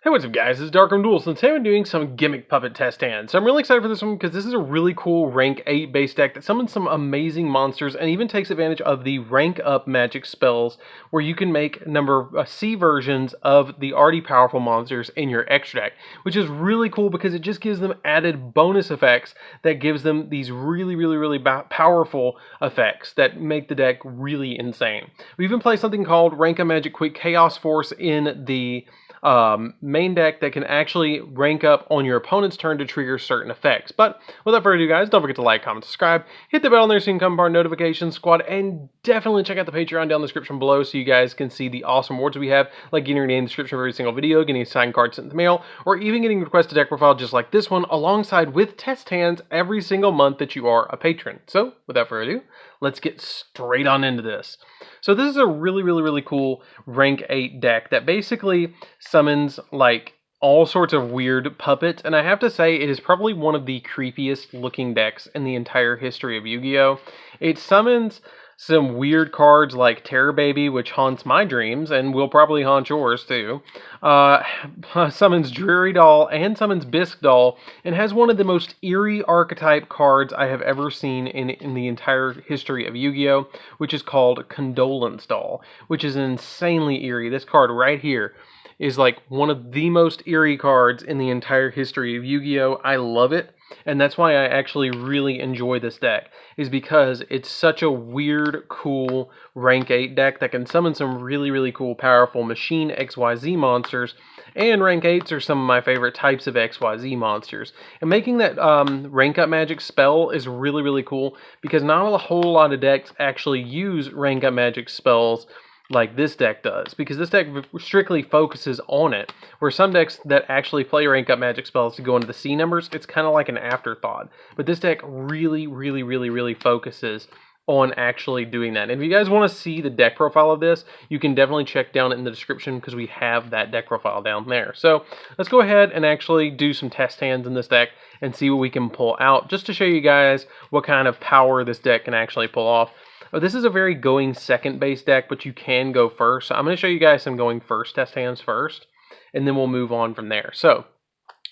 Hey, what's up guys, it's DarkArmedDuelist, and today I'm doing some Gimmick Puppet test hands. So I'm really excited for this one because this is a really cool rank 8 base deck that summons some amazing monsters and even takes advantage of the rank up magic spells where you can make C versions of the already powerful monsters in your extra deck, which is really cool because it just gives them added bonus effects that gives them these really powerful effects that make the deck really insane. We even play something called Rank Up Magic Quick Chaos Force in the main deck that can actually rank up on your opponent's turn to trigger certain effects. But without further ado, guys, don't forget to like, comment, subscribe, hit the bell on there so you can come part of our notification squad, and definitely check out the Patreon down in the description below so you guys can see the awesome rewards we have, like getting your name in the description of every single video, getting a signed card sent in the mail, or even getting a requested deck profile just like this one, alongside with test hands every single month that you are a patron. So, without further ado, let's get straight on into this. So this is a really cool rank 8 deck that basically summons like all sorts of weird puppets, and I have to say it is probably one of the creepiest looking decks in the entire history of Yu-Gi-Oh! It summons some weird cards like Terror Baby, which haunts my dreams and will probably haunt yours too. Summons Dreary Doll and summons Bisque Doll, and has one of the most eerie archetype cards I have ever seen in the entire history of Yu-Gi-Oh!, which is called Condolence Doll, which is insanely eerie. This card right here is like one of the most eerie cards in the entire history of Yu-Gi-Oh! I love it, and that's why I actually really enjoy this deck, is because it's such a weird, cool rank 8 deck that can summon some really cool, powerful Machine XYZ monsters, and rank 8s are some of my favorite types of XYZ monsters. And making that rank up magic spell is really cool, because not a whole lot of decks actually use rank up magic spells like this deck does, because this deck strictly focuses on it, where some decks that actually play rank up magic spells to go into the C numbers, it's kind of like an afterthought. But this deck really focuses on actually doing that. And if you guys want to see the deck profile of this, you can definitely check down in the description, because we have that deck profile down there. So let's go ahead and actually do some test hands in this deck and see what we can pull out, just to show you guys what kind of power this deck can actually pull off. This is a very going second base deck, but you can go first. So I'm going to show you guys some going first test hands first, and then we'll move on from there. So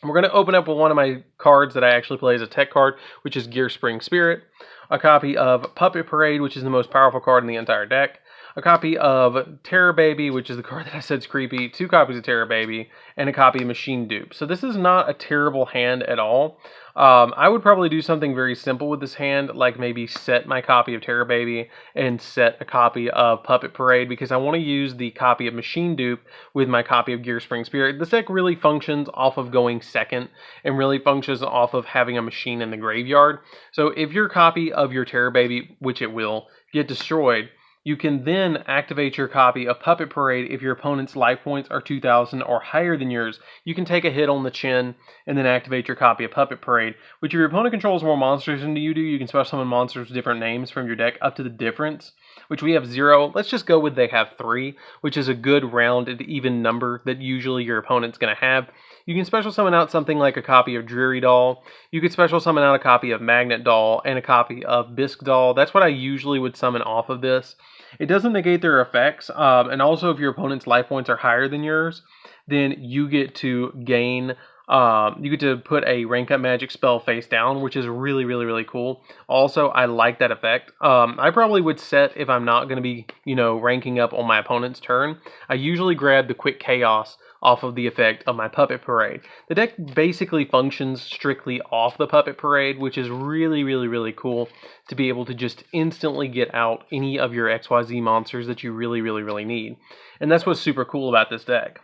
we're going to open up with one of my cards that I actually play as a tech card, which is Gear Spring Spirit, a copy of Puppet Parade, which is the most powerful card in the entire deck, a copy of Terror Baby, which is the card that I said is creepy, 2 copies of Terror Baby, and a copy of Machine Dupe. So this is not a terrible hand at all. I would probably do something very simple with this hand, like maybe set my copy of Terror Baby and set a copy of Puppet Parade, because I want to use the copy of Machine Dupe with my copy of Gear Spring Spirit. This deck really functions off of going second, and really functions off of having a machine in the graveyard. So if your copy of your Terror Baby, which it will, get destroyed, you can then activate your copy of Puppet Parade if your opponent's life points are 2,000 or higher than yours. You can take a hit on the chin and then activate your copy of Puppet Parade, which if your opponent controls more monsters than you do, you can special summon monsters with different names from your deck up to the difference, which we have 0. Let's just go with they have 3, which is a good rounded even number that usually your opponent's going to have. You can special summon out something like a copy of Dreary Doll. You could special summon out a copy of Magnet Doll and a copy of Bisque Doll. That's what I usually would summon off of this. It doesn't negate their effects, and also if your opponent's life points are higher than yours, then you get to gain, you get to put a rank up magic spell face down, which is really cool. Also, I like that effect. I probably would set, if I'm not going to be, ranking up on my opponent's turn, I usually grab the Quick Chaos off of the effect of my Puppet Parade. The deck basically functions strictly off the Puppet Parade, which is really cool to be able to just instantly get out any of your XYZ monsters that you really need. And that's what's super cool about this deck.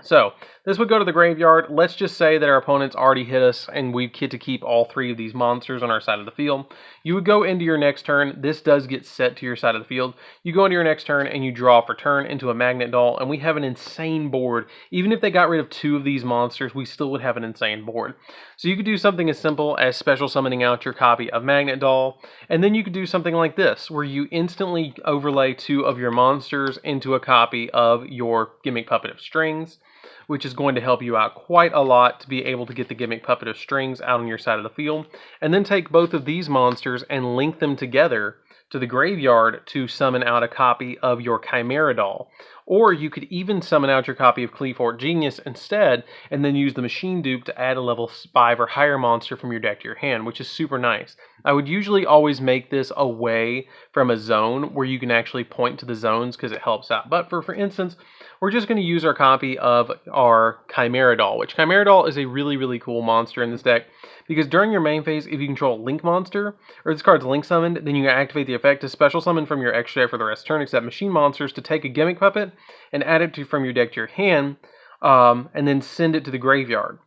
So, this would go to the graveyard. Let's just say that our opponents already hit us and we get to keep all 3 of these monsters on our side of the field. You would go into your next turn. This does get set to your side of the field. You go into your next turn and you draw for turn into a Magnet Doll, and we have an insane board. Even if they got rid of 2 of these monsters, we still would have an insane board. So you could do something as simple as special summoning out your copy of Magnet Doll, and then you could do something like this, where you instantly overlay 2 of your monsters into a copy of your Gimmick Puppet of Strings, which is going to help you out quite a lot to be able to get the Gimmick Puppet of Strings out on your side of the field, and then take both of these monsters and link them together to the graveyard to summon out a copy of your Chimera Doll. Or you could even summon out your copy of Cleafort Genius instead, and then use the machine dupe to add a level 5 or higher monster from your deck to your hand, which is super nice. I would usually always make this away from a zone where you can actually point to the zones because it helps out. But for instance, we're just going to use our copy of our Chimera Doll, which Chimera Doll is a really, really cool monster in this deck, because during your main phase, if you control a Link monster, or this card's Link summoned, then you can activate the effect to special summon from your extra deck for the rest of the turn, except machine monsters, to take a Gimmick Puppet and add it from your deck to your hand, and then send it to the graveyard.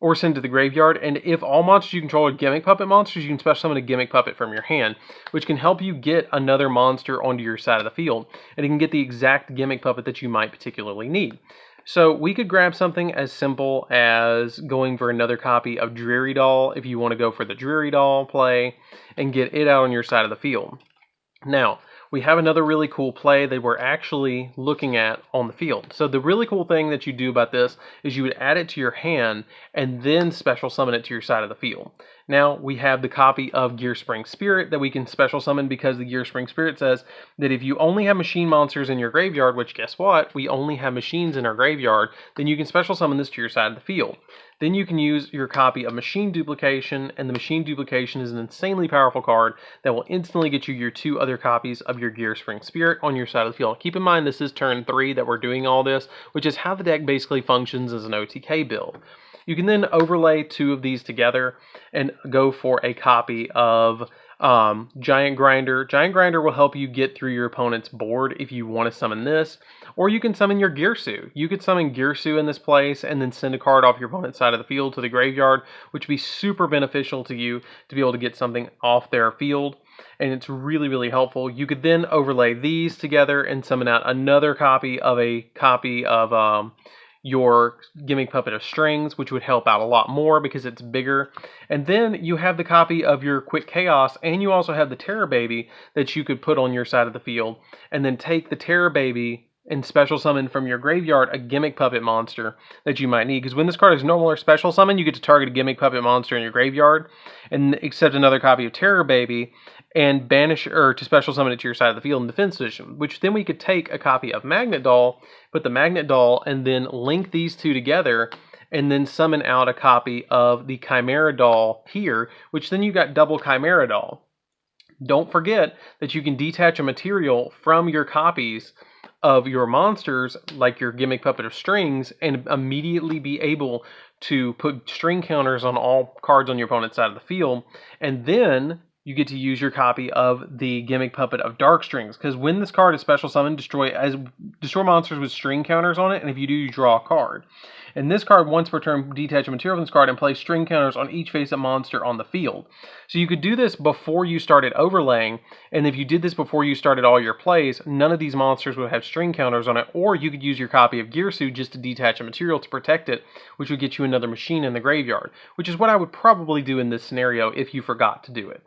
Or send to the graveyard, and if all monsters you control are Gimmick Puppet monsters, you can special summon a Gimmick Puppet from your hand, which can help you get another monster onto your side of the field, and it can get the exact Gimmick Puppet that you might particularly need. So we could grab something as simple as going for another copy of Dreary Doll, if you want to go for the Dreary Doll play, and get it out on your side of the field. Now, we have another really cool play that we're actually looking at on the field. So the really cool thing that you do about this is you would add it to your hand and then special summon it to your side of the field. Now we have the copy of Gearspring Spirit that we can special summon, because the Gearspring Spirit says that if you only have machine monsters in your graveyard, which guess what, we only have machines in our graveyard, then you can special summon this to your side of the field. Then you can use your copy of Machine Duplication, and the Machine Duplication is an insanely powerful card that will instantly get you your 2 other copies of your Gearspring Spirit on your side of the field. Keep in mind this is turn 3 that we're doing all this, which is how the deck basically functions as an OTK build. You can then overlay 2 of these together and go for a copy of Giant Grinder. Giant Grinder will help you get through your opponent's board if you want to summon this, or you can summon your Gearsu. You could summon Gearsu in this place and then send a card off your opponent's side of the field to the graveyard, which would be super beneficial to you to be able to get something off their field, and it's really, really helpful. You could then overlay these together and summon out another copy of your Gimmick Puppet of Strings, which would help out a lot more because it's bigger. And then you have the copy of your Quick Chaos, and you also have the Terror Baby that you could put on your side of the field, and then take the Terror Baby and special summon from your graveyard a Gimmick Puppet monster that you might need. Because when this card is normal or special summon, you get to target a Gimmick Puppet monster in your graveyard and accept another copy of Terror Baby and banish or to special summon it to your side of the field in defense position, which then we could take a copy of Magnet Doll, put the Magnet Doll, and then link these 2 together, and then summon out a copy of the Chimera Doll here, which then you got double Chimera Doll. Don't forget that you can detach a material from your copies of your monsters, like your Gimmick Puppet of Strings, and immediately be able to put string counters on all cards on your opponent's side of the field, and then you get to use your copy of the Gimmick Puppet of Dark Strings, because when this card is special summoned, destroy monsters with string counters on it, and if you do, you draw a card. And this card, once per turn, detach a material from this card and place string counters on each face-up monster on the field. So you could do this before you started overlaying, and if you did this before you started all your plays, none of these monsters would have string counters on it, or you could use your copy of Gearsu just to detach a material to protect it, which would get you another machine in the graveyard, which is what I would probably do in this scenario if you forgot to do it,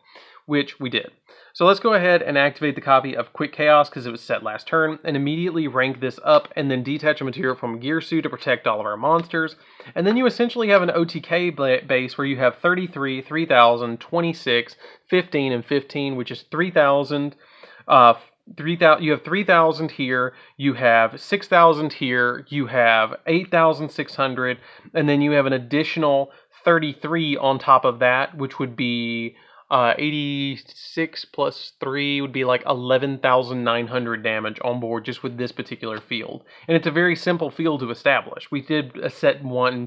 which we did. So let's go ahead and activate the copy of Quick Chaos because it was set last turn, and immediately rank this up and then detach a material from Gearsu to protect all of our monsters. And then you essentially have an OTK base where you have 33, 3,000, 26, 15, and 15, which is 3,000. You have 3,000 here, you have 6,000 here, you have 8,600, and then you have an additional 33 on top of that, which would be 86 plus 3 would be like 11,900 damage on board just with this particular field. And it's a very simple field to establish. We did a set one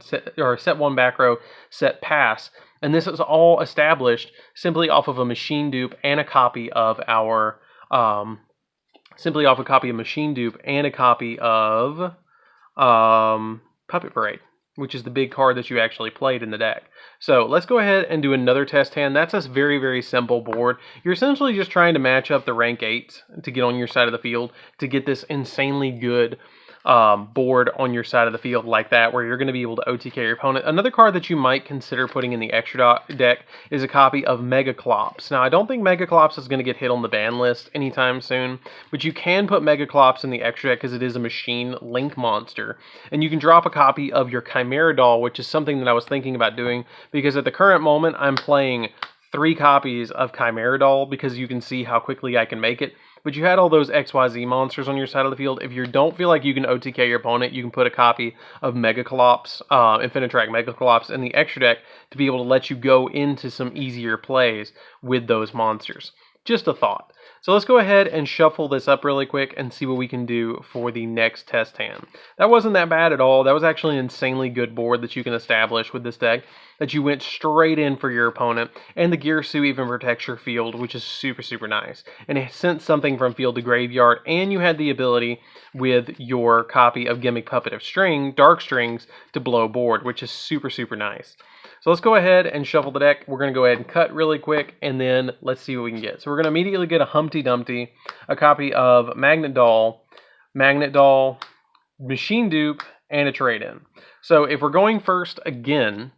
back row, set pass, and this is all established simply off of a machine dupe and a copy of our Machine Dupe and a copy of Puppet Parade, which is the big card that you actually played in the deck. So let's go ahead and do another test hand. That's a very, very simple board. You're essentially just trying to match up the rank 8s to get on your side of the field to get this insanely good board on your side of the field like that, where you're going to be able to OTK your opponent. Another card that you might consider putting in the extra deck is a copy of Megaclops. Now, I don't think Megaclops is going to get hit on the ban list anytime soon, but you can put Megaclops in the extra deck because it is a machine link monster. And you can drop a copy of your Chimera Doll, which is something that I was thinking about doing, because at the current moment, I'm playing 3 copies of Chimera Doll because you can see how quickly I can make it. but you had all those XYZ monsters on your side of the field. If you don't feel like you can OTK your opponent, you can put a copy of Megaclops, Infinitrack Megaclops in the extra deck to be able to let you go into some easier plays with those monsters. Just a thought. So let's go ahead and shuffle this up really quick and see what we can do for the next test hand. That wasn't that bad at all. That was actually an insanely good board that you can establish with this deck, that you went straight in for your opponent, and the Girsu even protects your field, which is super, super nice. And it sent something from field to graveyard, and you had the ability with your copy of Gimmick Puppet of Dark Strings to blow board, which is super, super nice. So let's go ahead and shuffle the deck. We're going to go ahead and cut really quick, and then let's see what we can get. So we're going to immediately get a Humpty Dumpty, a copy of Magnet Doll, Machine Dupe, and a trade-in. So if we're going first again,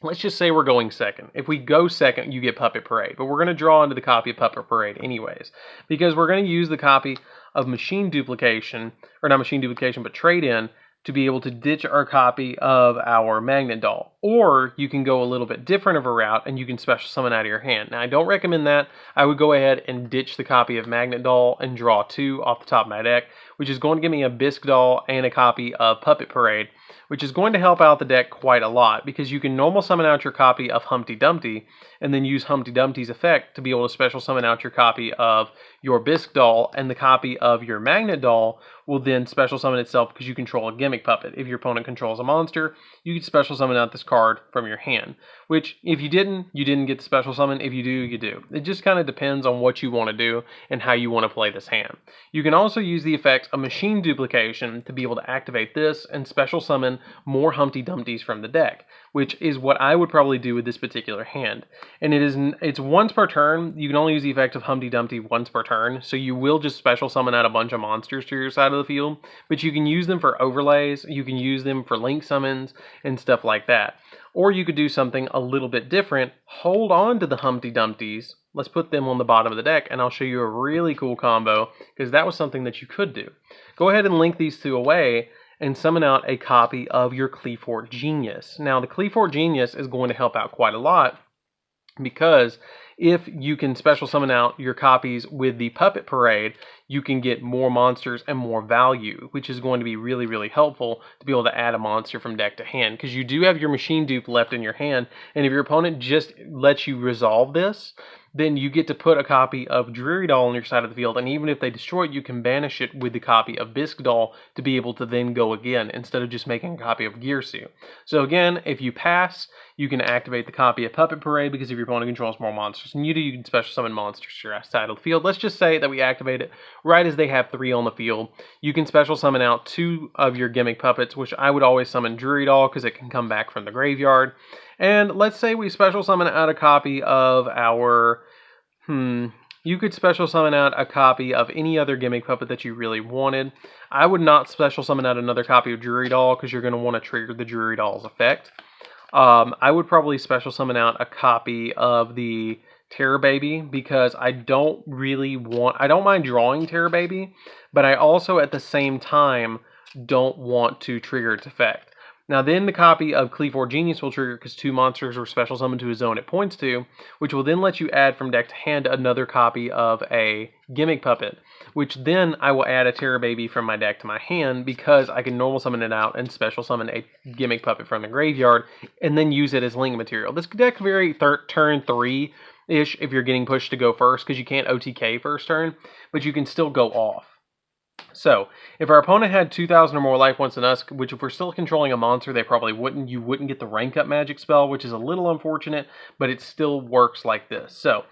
let's just say we're going second. If we go second, you get Puppet Parade, but we're going to draw into the copy of Puppet Parade anyways, because we're going to use the copy of Machine Duplication, or not Machine Duplication, but trade-in, to be able to ditch our copy of our Magnet Doll. Or you can go a little bit different of a route and you can special summon out of your hand. Now I don't recommend that. I would go ahead and ditch the copy of Magnet Doll and draw 2 off the top of my deck, which is going to give me a Bisque Doll and a copy of Puppet Parade, which is going to help out the deck quite a lot, because you can normal summon out your copy of Humpty Dumpty and then use Humpty Dumpty's effect to be able to special summon out your copy of your Bisque Doll, and the copy of your Magnet Doll will then special summon itself because you control a Gimmick Puppet. If your opponent controls a monster, you can special summon out this card from your hand, which if you didn't get the special summon. If you do, you do. It just kind of depends on what you want to do and how you want to play this hand. You can also use the effects of Machine Duplication to be able to activate this and special summon more Humpty Dumptys from the deck, which is what I would probably do with this particular hand. And it's once per turn. You can only use the effect of Humpty Dumpty once per turn, so you will just special summon out a bunch of monsters to your side of the field, but you can use them for overlays, you can use them for link summons, and stuff like that. Or you could do something a little bit different, hold on to the Humpty Dumptys, let's put them on the bottom of the deck, and I'll show you a really cool combo, because that was something that you could do. Go ahead and link these 2 away, and summon out a copy of your Cleafort Genius. Now the Cleafort Genius is going to help out quite a lot, because if you can special summon out your copies with the Puppet Parade, you can get more monsters and more value, which is going to be really, really helpful to be able to add a monster from deck to hand, because you do have your Machine Dupe left in your hand, and if your opponent just lets you resolve this, then you get to put a copy of Dreary Doll on your side of the field, and even if they destroy it, you can banish it with the copy of Bisque Doll to be able to then go again, instead of just making a copy of Girsu. So again, if you pass, you can activate the copy of Puppet Parade, because if your opponent controls more monsters than you do, you can special summon monsters to your side of the field. Let's just say that we activate it right as they have 3 on the field. You can special summon out 2 of your Gimmick Puppets, which I would always summon Dreary Doll, because it can come back from the graveyard. And let's say we special summon out a copy of our... You could special summon out a copy of any other Gimmick Puppet that you really wanted. I would not special summon out another copy of Dreary Doll, because you're going to want to trigger the Dreary Doll's effect. I would probably special summon out a copy of the Terror Baby, because I don't mind drawing Terror Baby, but I also at the same time don't want to trigger its effect. Now then the copy of Cleafort Genius will trigger because 2 monsters were special summoned to a zone it points to, which will then let you add from deck to hand another copy of a Gimmick Puppet, which then I will add a Terror Baby from my deck to my hand, because I can normal summon it out and special summon a Gimmick Puppet from the graveyard and then use it as link material. This deck very turn 3-ish if you're getting pushed to go first, because you can't OTK first turn, but you can still go off. So, if our opponent had 2,000 or more life points than us, which if we're still controlling a monster, they probably wouldn't, you wouldn't get the rank up magic spell, which is a little unfortunate, but it still works like this. So,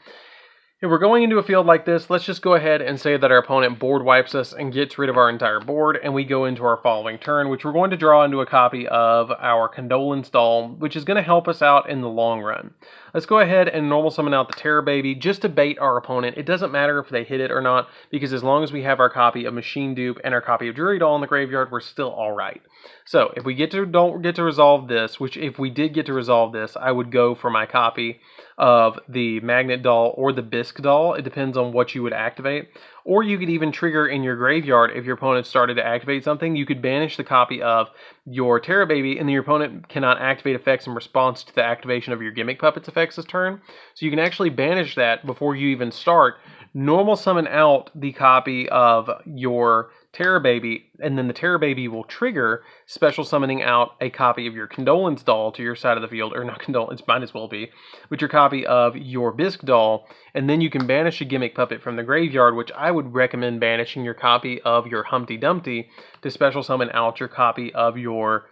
if we're going into a field like this, let's just go ahead and say that our opponent board wipes us and gets rid of our entire board, and we go into our following turn, which we're going to draw into a copy of our Condolence Doll, which is going to help us out in the long run. Let's go ahead and normal summon out the Terror Baby just to bait our opponent. It doesn't matter if they hit it or not, because as long as we have our copy of Machine Dupe and our copy of Dreary Doll in the graveyard, we're still alright. So, if we don't get to resolve this, which if we did get to resolve this, I would go for my copy of the Magnet Doll or the Bisque Doll. It depends on what you would activate. Or you could even trigger in your graveyard, if your opponent started to activate something, you could banish the copy of your Terror Baby, and then your opponent cannot activate effects in response to the activation of your Gimmick Puppet's effects this turn. So you can actually banish that before you even start, normal summon out the copy of your Terror Baby, and then the Terror Baby will trigger special summoning out a copy of your Condolence doll to your side of the field, or not Condolence, might as well be, but your copy of your Bisque doll, and then you can banish a Gimmick Puppet from the graveyard, which I would recommend banishing your copy of your Humpty Dumpty to special summon out your copy of your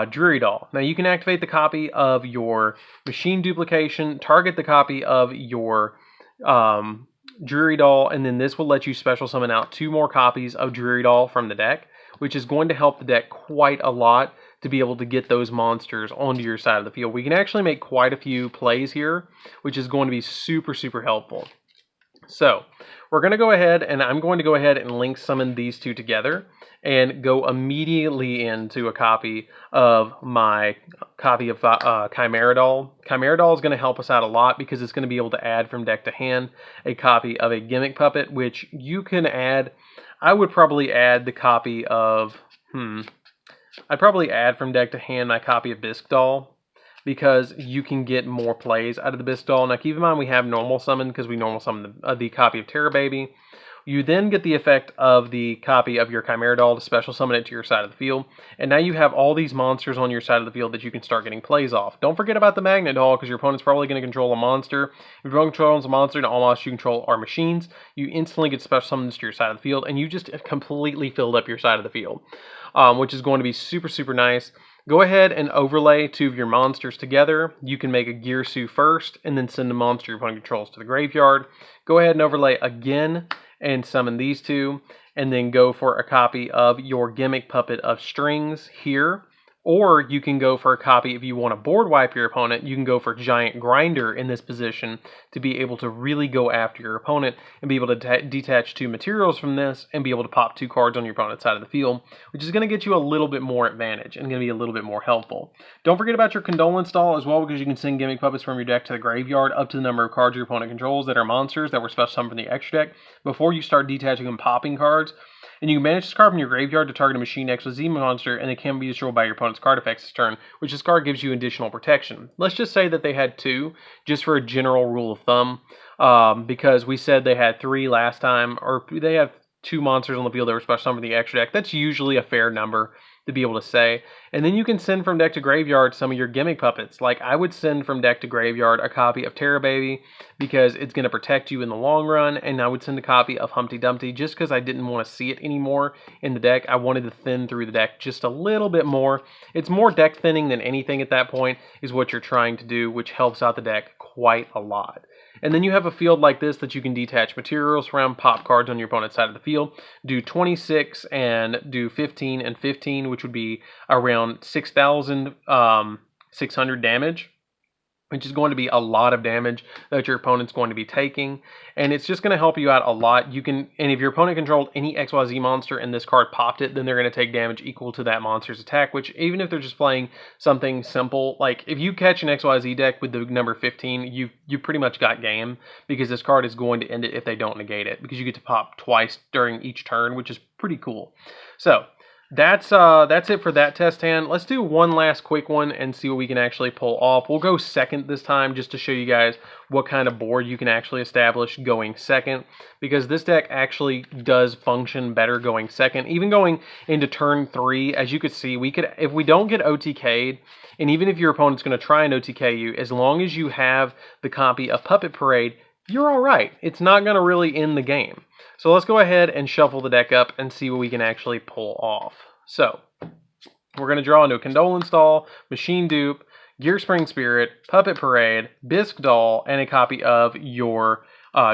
Drury doll. Now you can activate the copy of your Machine Duplication, target the copy of your Drury doll, and then this will let you special summon out 2 more copies of Drury doll from the deck, which is going to help the deck quite a lot to be able to get those monsters onto your side of the field. We can actually make quite a few plays here, which is going to be super, super helpful. So we're going to go ahead, and I'm going to go ahead and link summon these 2 together and go immediately into a copy of my copy of Chimera Doll. Chimera Doll is going to help us out a lot because it's going to be able to add from deck to hand a copy of a Gimmick Puppet, which you can add. I would probably add the copy of, I'd probably add from deck to hand my copy of Bisque Doll, because you can get more plays out of the Bisque doll. Now keep in mind we have normal summon because we normal summon the copy of Terror Baby. You then get the effect of the copy of your Chimera Doll to special summon it to your side of the field. And now you have all these monsters on your side of the field that you can start getting plays off. Don't forget about the Magnet Doll, because your opponent's probably going to control a monster. If your opponent controls a monster and all monsters you control are machines, you instantly get special summons to your side of the field, and you just completely filled up your side of the field, which is going to be super, super nice. Go ahead and overlay 2 of your monsters together. You can make a Girsu first, and then send the monster your opponent controls to the graveyard. Go ahead and overlay again, and summon these 2, and then go for a copy of your Gimmick Puppet of Strings here. Or you can go for a copy, if you want to board wipe your opponent, you can go for Giant Grinder in this position to be able to really go after your opponent and be able to detach 2 materials from this and be able to pop 2 cards on your opponent's side of the field, which is going to get you a little bit more advantage and going to be a little bit more helpful. Don't forget about your Condolence doll as well, because you can send Gimmick Puppets from your deck to the graveyard up to the number of cards your opponent controls that are monsters that were special summoned from the extra deck before you start detaching and popping cards. And you can banish this card from your graveyard to target a Machine XYZ monster, and it can be destroyed by your opponent's card effects this turn, which this card gives you additional protection. Let's just say that they had 2, just for a general rule of thumb, because we said they had 3 last time, or they have 2 monsters on the field that were special summoned from the extra deck. That's usually a fair number to be able to say. And then you can send from deck to graveyard some of your Gimmick Puppets. Like I would send from deck to graveyard a copy of Terror Baby because it's going to protect you in the long run, and I would send a copy of Humpty Dumpty just because I didn't want to see it anymore in the deck. I wanted to thin through the deck just a little bit more. It's more deck thinning than anything at that point is what you're trying to do, which helps out the deck quite a lot. And then you have a field like this that you can detach materials from, pop cards on your opponent's side of the field, do 26 and do 15 and 15, which would be around 6,600 damage, which is going to be a lot of damage that your opponent's going to be taking. And it's just going to help you out a lot. You can, and if your opponent controlled any XYZ monster and this card popped it, then they're going to take damage equal to that monster's attack, which even if they're just playing something simple, like if you catch an XYZ deck with the number 15, you pretty much got game, because this card is going to end it if they don't negate it, because you get to pop twice during each turn, which is pretty cool. So that's it for that test hand. Let's do one last quick one and see what we can actually pull off. We'll go second this time just to show you guys what kind of board you can actually establish going second, because this deck actually does function better going second. Even going into turn 3, as you could see, we could, if we don't get OTK'd, and even if your opponent's going to try and OTK you, as long as you have the copy of Puppet Parade, you're all right. It's not going to really end the game. So let's go ahead and shuffle the deck up and see what we can actually pull off. So we're going to draw into a Condolence Doll, Machine Dupe, Gearspring Spirit, Puppet Parade, Bisque Doll, and a copy of your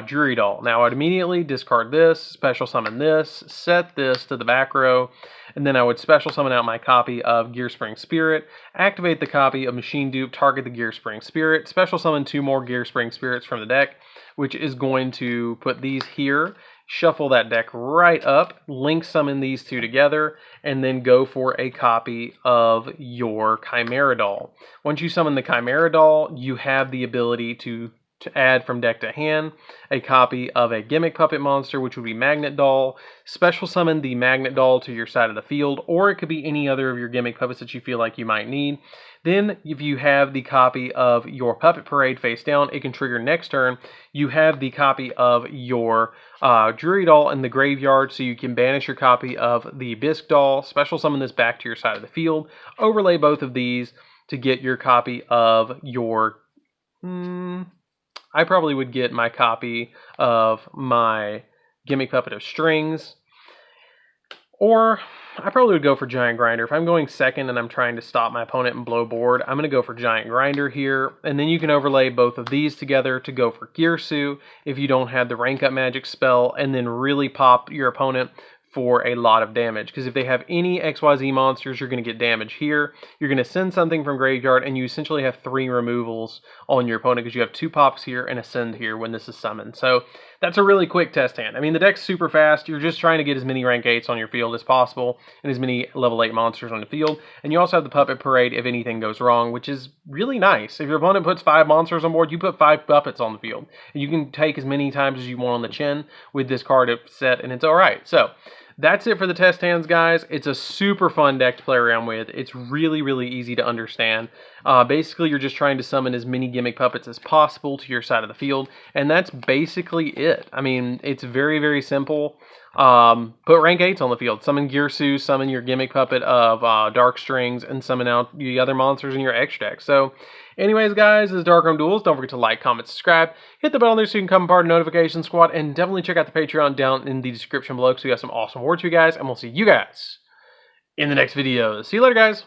Drury Doll. Now I'd immediately discard this, special summon this, set this to the back row, and then I would special summon out my copy of Gearspring Spirit, activate the copy of Machine Dupe, target the Gearspring Spirit, special summon 2 more Gearspring Spirits from the deck, which is going to put these here, shuffle that deck right up, link summon these 2 together, and then go for a copy of your Chimera Doll. Once you summon the Chimera Doll, you have the ability to to add from deck to hand, a copy of a Gimmick Puppet monster, which would be Magnet Doll, special summon the Magnet Doll to your side of the field, or it could be any other of your Gimmick Puppets that you feel like you might need. Then, if you have the copy of your Puppet Parade face down, it can trigger next turn. You have the copy of your Druid Doll in the graveyard, so you can banish your copy of the Bisque Doll, special summon this back to your side of the field, overlay both of these to get your copy of your... I probably would get my copy of my Gimmick Puppet of Strings, or I probably would go for Giant Grinder. If I'm going second and I'm trying to stop my opponent and blow board, I'm going to go for Giant Grinder here, and then you can overlay both of these together to go for Girsu if you don't have the rank up magic spell, and then really pop your opponent for a lot of damage, because if they have any XYZ monsters, you're going to get damage here. You're going to send something from graveyard, and you essentially have 3 removals on your opponent, because you have 2 pops here and a send here when this is summoned. So that's a really quick test hand. I mean, the deck's super fast. You're just trying to get as many rank 8s on your field as possible, and as many level 8 monsters on the field. And you also have the Puppet Parade if anything goes wrong, which is really nice. If your opponent puts 5 monsters on board, you put 5 puppets on the field. And you can take as many times as you want on the chin with this card set, and it's alright. So that's it for the test hands, guys. It's a super fun deck to play around with. It's really, really easy to understand. Basically, you're just trying to summon as many Gimmick Puppets as possible to your side of the field, and that's basically it. I mean, it's very, very simple. Put rank 8s on the field. Summon Girsu, summon your Gimmick Puppet of Dark Strings, and summon out the other monsters in your extra deck. So, anyways, guys, this is DarkArmedDuelist. Don't forget to like, comment, subscribe. Hit the bell there so you can come part of the notification squad, and definitely check out the Patreon down in the description below because we got some awesome awards for you guys, and we'll see you guys in the next video. See you later, guys.